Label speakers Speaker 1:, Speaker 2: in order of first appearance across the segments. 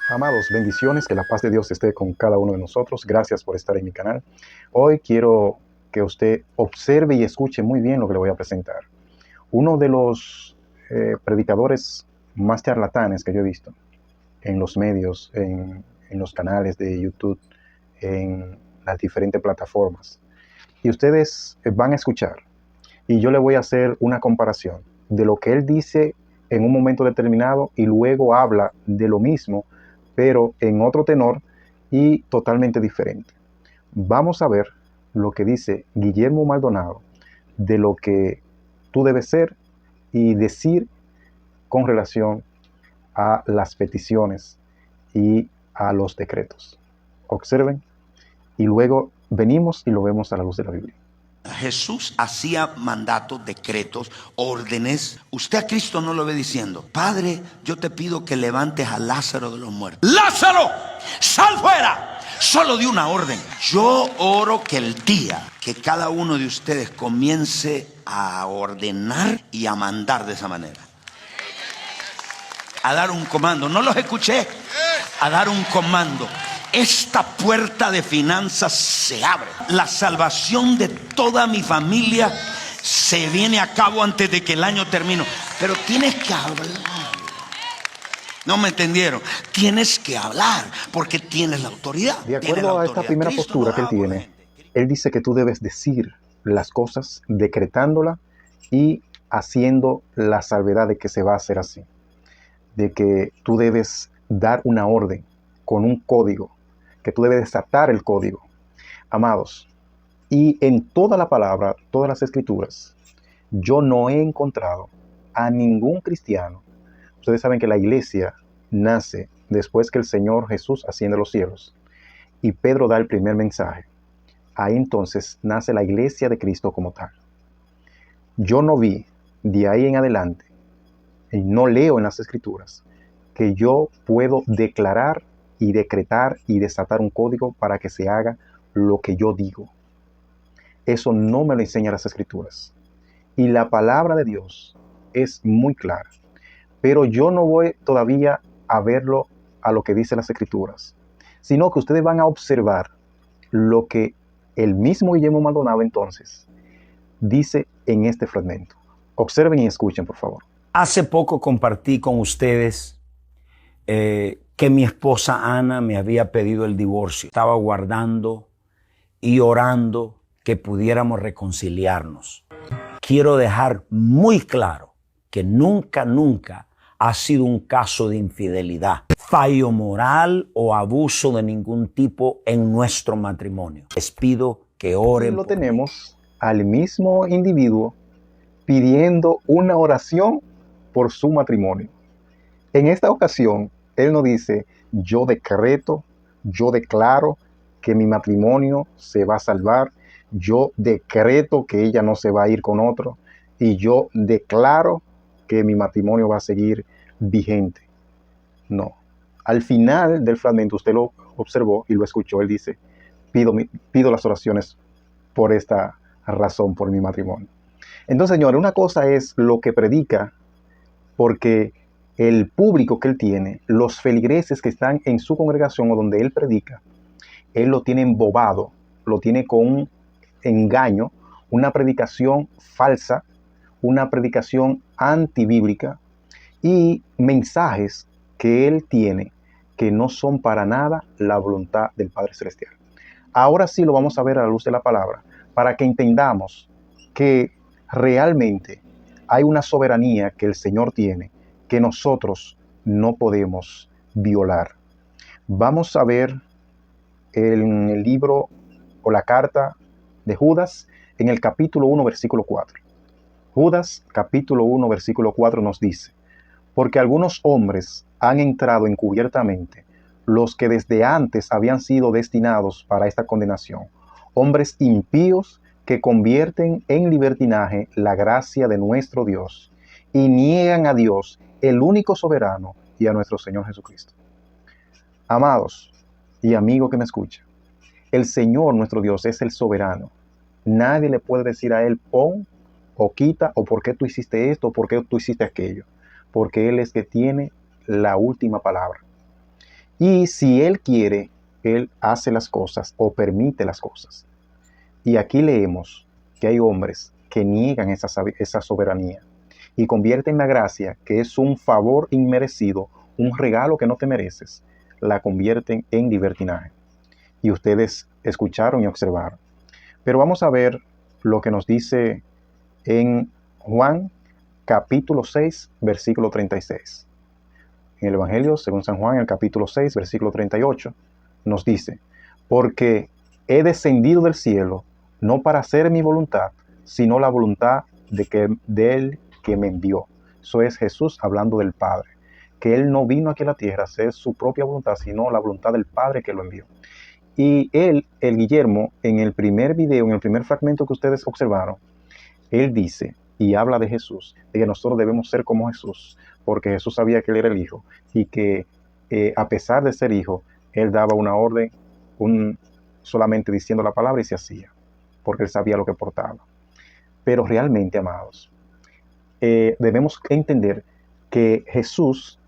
Speaker 1: Amados, bendiciones, que la paz de Dios esté con cada uno de nosotros. Gracias por estar en mi canal. Hoy quiero que usted observe y escuche muy bien lo que le voy a presentar. Uno de los predicadores más charlatanes que yo he visto en los medios, en los canales de YouTube, en las diferentes plataformas. Y ustedes van a escuchar. Y yo le voy a hacer una comparación de lo que él dice en un momento determinado y luego habla de lo mismo, pero en otro tenor y totalmente diferente. Vamos a ver lo que dice Guillermo Maldonado de lo que tú debes ser y decir con relación a las peticiones y a los decretos. Observen y luego venimos y lo vemos a la luz de la Biblia.
Speaker 2: Jesús hacía mandatos, decretos, órdenes. Usted a Cristo no lo ve diciendo: Padre, yo te pido que levantes a Lázaro de los muertos. ¡Lázaro, sal fuera! Solo dio una orden. Yo oro que el día que cada uno de ustedes comience a ordenar y a mandar de esa manera, a dar un comando, no los escuché, a dar un comando, esta puerta de finanzas se abre. La salvación de toda mi familia se viene a cabo antes de que el año termine. Pero tienes que hablar. ¿No me entendieron? Tienes que hablar porque tienes la autoridad.
Speaker 1: De acuerdo a esta primera postura que él tiene, él dice que tú debes decir las cosas decretándola y haciendo la salvedad de que se va a hacer así. De que tú debes dar una orden con un código, que tú debes desatar el código. Amados, y en toda la palabra, todas las escrituras, yo no he encontrado a ningún cristiano. Ustedes saben que la iglesia nace después que el Señor Jesús asciende a los cielos y Pedro da el primer mensaje. Ahí entonces nace la iglesia de Cristo como tal. Yo no vi de ahí en adelante, y no leo en las escrituras, que yo puedo declarar y decretar y desatar un código para que se haga lo que yo digo. Eso no me lo enseñan las escrituras. Y la palabra de Dios es muy clara. Pero yo no voy todavía a verlo a lo que dicen las escrituras, sino que ustedes van a observar lo que el mismo Guillermo Maldonado entonces dice en este fragmento. Observen y escuchen, por favor.
Speaker 3: Hace poco compartí con ustedes que mi esposa Ana me había pedido el divorcio. Estaba guardando y orando que pudiéramos reconciliarnos. Quiero dejar muy claro que nunca ha sido un caso de infidelidad, fallo moral o abuso de ningún tipo en nuestro matrimonio. Les pido que oren.
Speaker 1: Lo tenemos al mismo individuo pidiendo una oración por su matrimonio. En esta ocasión, él no dice: yo decreto, yo declaro que mi matrimonio se va a salvar, yo decreto que ella no se va a ir con otro, y yo declaro que mi matrimonio va a seguir vigente. No. Al final del fragmento, usted lo observó y lo escuchó, él dice: pido las oraciones por esta razón, por mi matrimonio. Entonces, señores, una cosa es lo que predica, porque el público que él tiene, los feligreses que están en su congregación o donde él predica, él lo tiene embobado, lo tiene con un engaño, una predicación falsa, una predicación antibíblica y mensajes que él tiene que no son para nada la voluntad del Padre Celestial. Ahora sí lo vamos a ver a la luz de la palabra, para que entendamos que realmente hay una soberanía que el Señor tiene, que nosotros no podemos violar. Vamos a ver en el libro o la carta de Judas, en el capítulo 1, versículo 4. Judas, capítulo 1, versículo 4 nos dice: porque algunos hombres han entrado encubiertamente, los que desde antes habían sido destinados para esta condenación, hombres impíos que convierten en libertinaje la gracia de nuestro Dios y niegan a Dios, el único soberano, y a nuestro Señor Jesucristo. Amados y amigo que me escucha, el Señor nuestro Dios es el soberano. Nadie le puede decir a Él pon o quita, o por qué tú hiciste esto, o por qué tú hiciste aquello, porque Él es que tiene la última palabra. Y si Él quiere, Él hace las cosas o permite las cosas. Y aquí leemos que hay hombres que niegan esa soberanía y convierten la gracia, que es un favor inmerecido, un regalo que no te mereces, la convierten en libertinaje. Y ustedes escucharon y observaron. Pero vamos a ver lo que nos dice en Juan capítulo 6, versículo 36. En el Evangelio, según San Juan, en el capítulo 6, versículo 38, nos dice, porque he descendido del cielo, no para hacer mi voluntad, sino la voluntad del que me envió. Eso es Jesús hablando del Padre, que Él no vino aquí a la tierra a hacer su propia voluntad, sino la voluntad del Padre que lo envió. Y él, el Guillermo, en el primer video, en el primer fragmento que ustedes observaron, él dice y habla de Jesús, de que nosotros debemos ser como Jesús, porque Jesús sabía que Él era el Hijo y que a pesar de ser Hijo, Él daba una orden solamente diciendo la palabra y se hacía, porque Él sabía lo que portaba. Pero realmente, amados, debemos entender que Jesús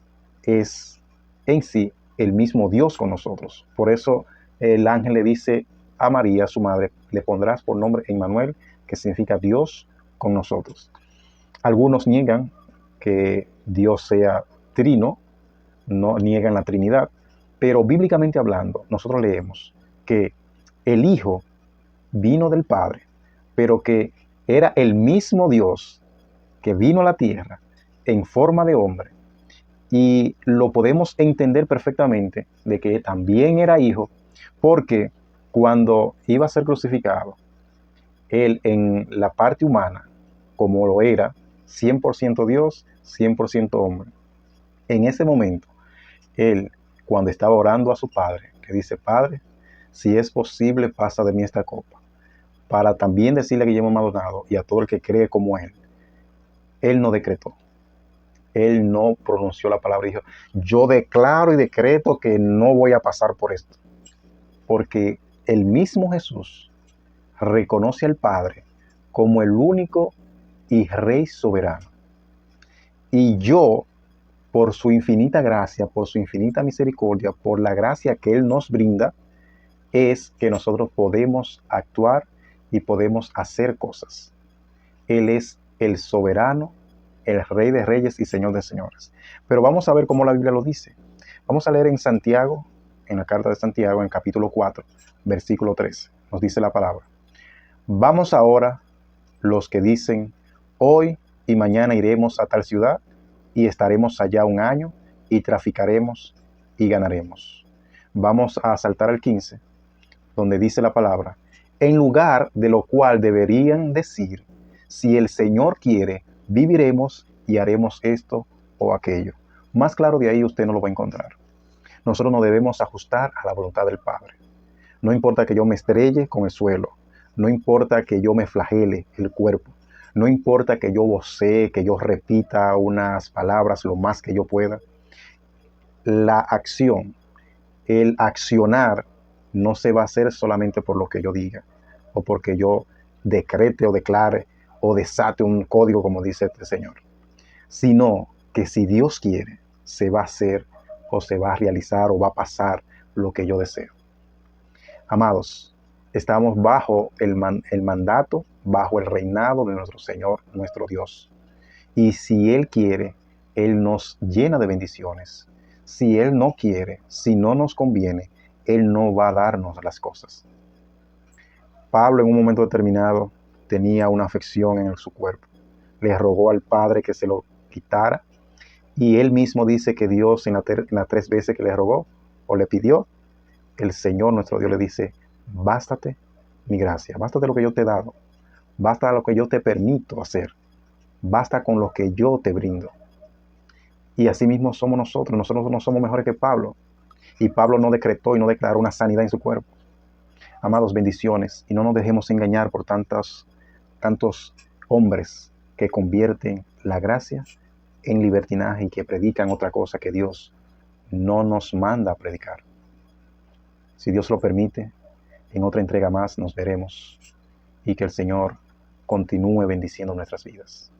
Speaker 1: es en sí el mismo Dios con nosotros. Por eso el ángel le dice a María, su madre, le pondrás por nombre Emmanuel, que significa Dios con nosotros. Algunos niegan que Dios sea trino, no niegan la Trinidad, pero bíblicamente hablando, nosotros leemos que el Hijo vino del Padre, pero que era el mismo Dios que vino a la tierra en forma de hombre, y lo podemos entender perfectamente de que también era Hijo, porque cuando iba a ser crucificado, Él en la parte humana, como lo era, 100% Dios, 100% hombre. En ese momento, Él, cuando estaba orando a su Padre, que dice, Padre, si es posible, pasa de mí esta copa, para también decirle a Guillermo Maldonado y a todo el que cree como Él no decretó. Él no pronunció la palabra y dijo, yo declaro y decreto que no voy a pasar por esto. Porque el mismo Jesús reconoce al Padre como el único y Rey soberano. Y yo, por su infinita gracia, por su infinita misericordia, por la gracia que Él nos brinda, es que nosotros podemos actuar y podemos hacer cosas. Él es el soberano, el Rey de reyes y Señor de señores. Pero vamos a ver cómo la Biblia lo dice. Vamos a leer en Santiago, en la carta de Santiago, en capítulo 4, versículo 13. Nos dice la palabra. Vamos ahora los que dicen, hoy y mañana iremos a tal ciudad y estaremos allá un año y traficaremos y ganaremos. Vamos a saltar al 15, donde dice la palabra, en lugar de lo cual deberían decir, si el Señor quiere, viviremos y haremos esto o aquello. Más claro de ahí usted no lo va a encontrar. Nosotros nos debemos ajustar a la voluntad del Padre. No importa que yo me estrelle con el suelo, no importa que yo me flagele el cuerpo, no importa que yo vocee, que yo repita unas palabras lo más que yo pueda. La acción, el accionar, no se va a hacer solamente por lo que yo diga, o porque yo decrete o declare o desate un código, como dice este Señor, sino que si Dios quiere, se va a hacer o se va a realizar o va a pasar lo que yo deseo. Amados, estamos bajo el mandato, bajo el reinado de nuestro Señor, nuestro Dios. Y si Él quiere, Él nos llena de bendiciones. Si Él no quiere, si no nos conviene, Él no va a darnos las cosas. Pablo en un momento determinado tenía una afección en su cuerpo. Le rogó al Padre que se lo quitara. Y él mismo dice que Dios en las 3 veces que le rogó o le pidió, el Señor nuestro Dios le dice, bástate mi gracia, bástate lo que yo te he dado, basta lo que yo te permito hacer, basta con lo que yo te brindo. Y así mismo somos nosotros no somos mejores que Pablo. Y Pablo no decretó y no declaró una sanidad en su cuerpo. Amados, bendiciones, y no nos dejemos engañar por tantos hombres que convierten la gracia en libertinaje y que predican otra cosa que Dios no nos manda a predicar. Si Dios lo permite, en otra entrega más nos veremos y que el Señor continúe bendiciendo nuestras vidas.